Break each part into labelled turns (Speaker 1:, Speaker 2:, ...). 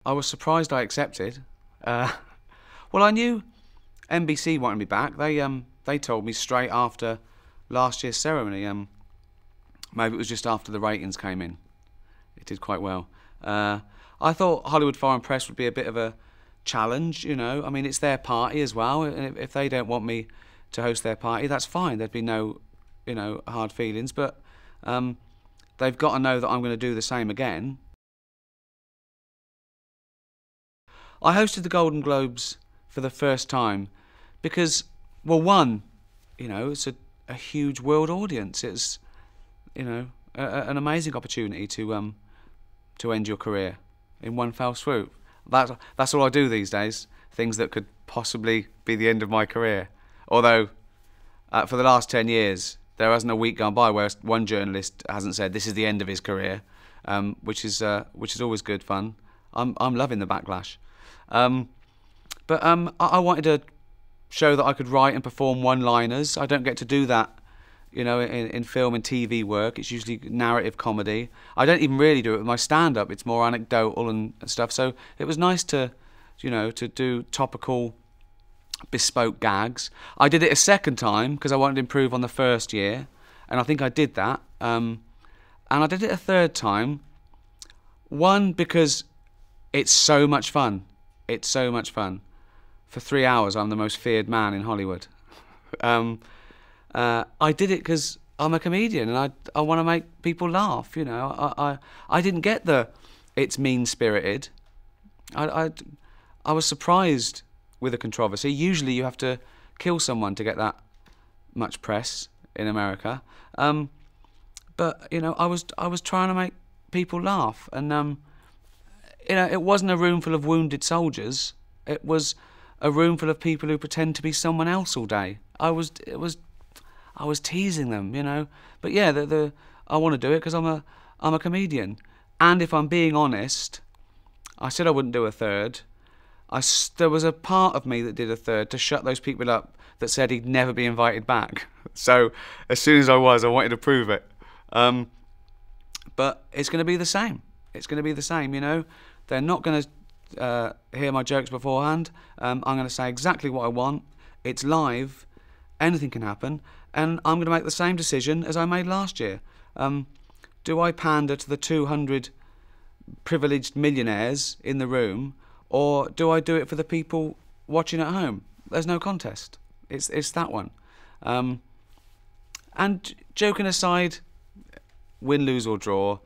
Speaker 1: I was surprised I accepted. Well, I knew NBC wanted me back. They told me straight after last year's ceremony. Maybe it was just after the ratings came in. It did quite well. I thought Hollywood Foreign Press would be a bit of a challenge, you know. I mean, it's their party as well, and if they don't want me to host their party, that's fine. There'd be no, you know, hard feelings. But they've got to know that I'm going to do the same again. I hosted the Golden Globes for the first time because, well, one, you know, it's a huge world audience. It's, you know, an amazing opportunity to end your career in one fell swoop. That's all I do these days. Things that could possibly be the end of my career. Although, for the last 10 years, there hasn't a week gone by where one journalist hasn't said this is the end of his career, which is always good fun. I'm loving the backlash. But I wanted to show that I could write and perform one-liners. I don't get to do that, you know, in film and TV work. It's usually narrative comedy. I don't even really do it with my stand-up. It's more anecdotal and stuff. So it was nice to, you know, to do topical, bespoke gags. I did it a second time because I wanted to improve on the first year, and I think I did that. And I did it a third time. One, because it's so much fun. It's so much fun. For 3 hours, I'm the most feared man in Hollywood. I did it because I'm a comedian and I want to make people laugh. You know, I didn't get the it's mean-spirited. I was surprised with the controversy. Usually, you have to kill someone to get that much press in America. But you know, I was trying to make people laugh, and you know, it wasn't a room full of wounded soldiers. It was a room full of people who pretend to be someone else all day. I was teasing them, you know. But yeah, I want to do it because I'm a comedian. And if I'm being honest, I said I wouldn't do a third. There was a part of me that did a third to shut those people up that said he'd never be invited back. So as soon as I wanted to prove it. But it's going to be the same. It's going to be the same, you know. They're not going to hear my jokes beforehand. I'm going to say exactly what I want. It's live. Anything can happen. And I'm going to make the same decision as I made last year. Do I pander to the 200 privileged millionaires in the room, or do I do it for the people watching at home? There's no contest. It's that one. And joking aside, win, lose or draw,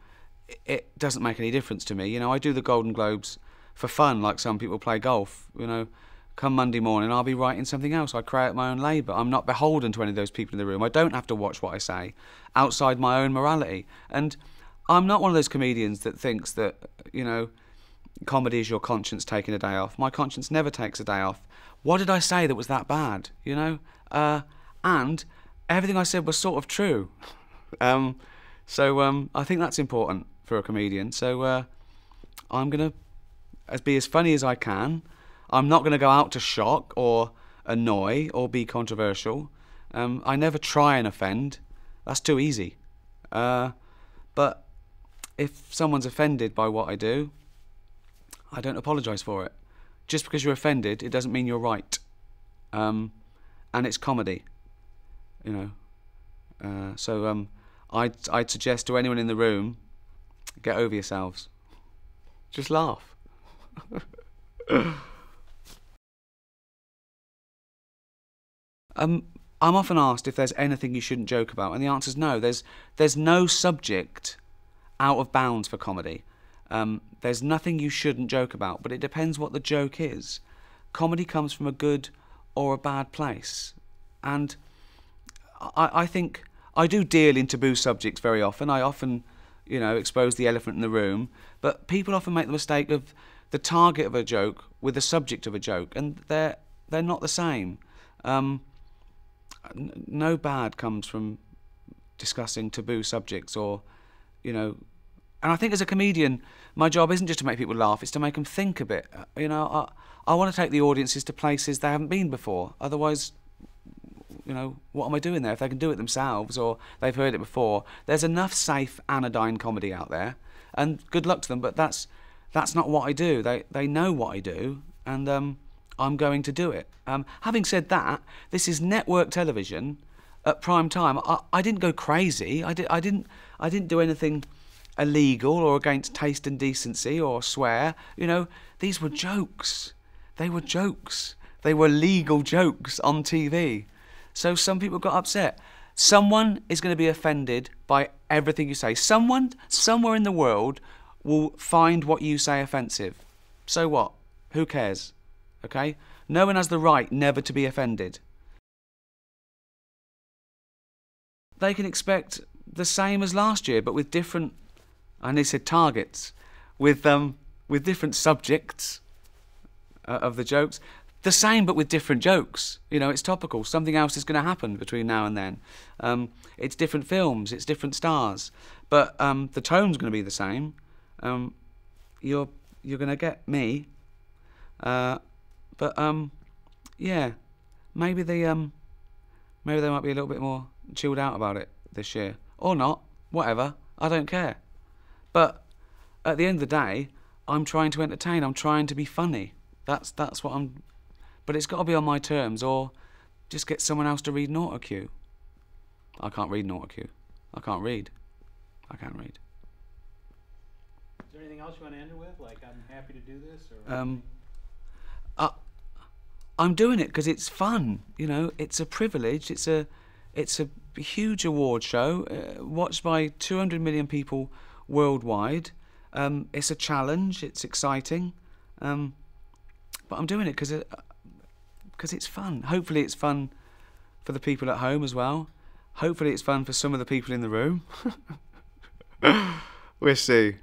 Speaker 1: it doesn't make any difference to me. You know, I do the Golden Globes for fun, like some people play golf. You know, come Monday morning, I'll be writing something else. I create my own labour. I'm not beholden to any of those people in the room. I don't have to watch what I say outside my own morality. And I'm not one of those comedians that thinks that, you know, comedy is your conscience taking a day off. My conscience never takes a day off. What did I say that was that bad, you know? And everything I said was sort of true. So I think that's important for a comedian. So I'm going to be as funny as I can. I'm not going to go out to shock or annoy or be controversial. I never try and offend. That's too easy. But if someone's offended by what I do, I don't apologise for it. Just because you're offended, it doesn't mean you're right. And it's comedy, you know. So I'd suggest to anyone in the room, get over yourselves. Just laugh. I'm often asked if there's anything you shouldn't joke about, and the answer is no. There's no subject out of bounds for comedy. There's nothing you shouldn't joke about, but it depends what the joke is. Comedy comes from a good or a bad place, and I think I do deal in taboo subjects very often. I often, you know, expose the elephant in the room, but people often make the mistake of the target of a joke with the subject of a joke, and they're not the same. No bad comes from discussing taboo subjects, or, you know. And I think as a comedian, my job isn't just to make people laugh, it's to make them think a bit. You know, I want to take the audiences to places they haven't been before. Otherwise, you know, what am I doing there? If they can do it themselves or they've heard it before. There's enough safe anodyne comedy out there, and good luck to them, but that's that's not what I do. They know what I do, and I'm going to do it. Having said that, this is network television at prime time. I didn't go crazy. I didn't do anything illegal or against taste and decency or swear. You know, these were jokes. They were jokes. They were legal jokes on TV. So some people got upset. Someone is going to be offended by everything you say. Someone somewhere in the world will find what you say offensive. So what? Who cares? Okay? No one has the right never to be offended. They can expect the same as last year, but with different, I nearly said targets, with different subjects of the jokes. The same, but with different jokes. You know, it's topical. Something else is going to happen between now and then. It's different films. It's different stars. But the tone's going to be the same. You're going to get me. Yeah, maybe they might be a little bit more chilled out about it this year, or not. Whatever. I don't care. But at the end of the day, I'm trying to entertain. I'm trying to be funny. That's what I'm. But it's got to be on my terms, or just get someone else to read an autocue. I can't read an autocue. I can't read. I can't read.
Speaker 2: Is there anything else you want to end it with? Like, I'm happy to do this, or
Speaker 1: I'm doing it because it's fun. You know, it's a privilege. It's a huge award show watched by 200 million people worldwide. It's a challenge. It's exciting. But I'm doing it because it's fun. Hopefully it's fun for the people at home as well. Hopefully it's fun for some of the people in the room. We'll see.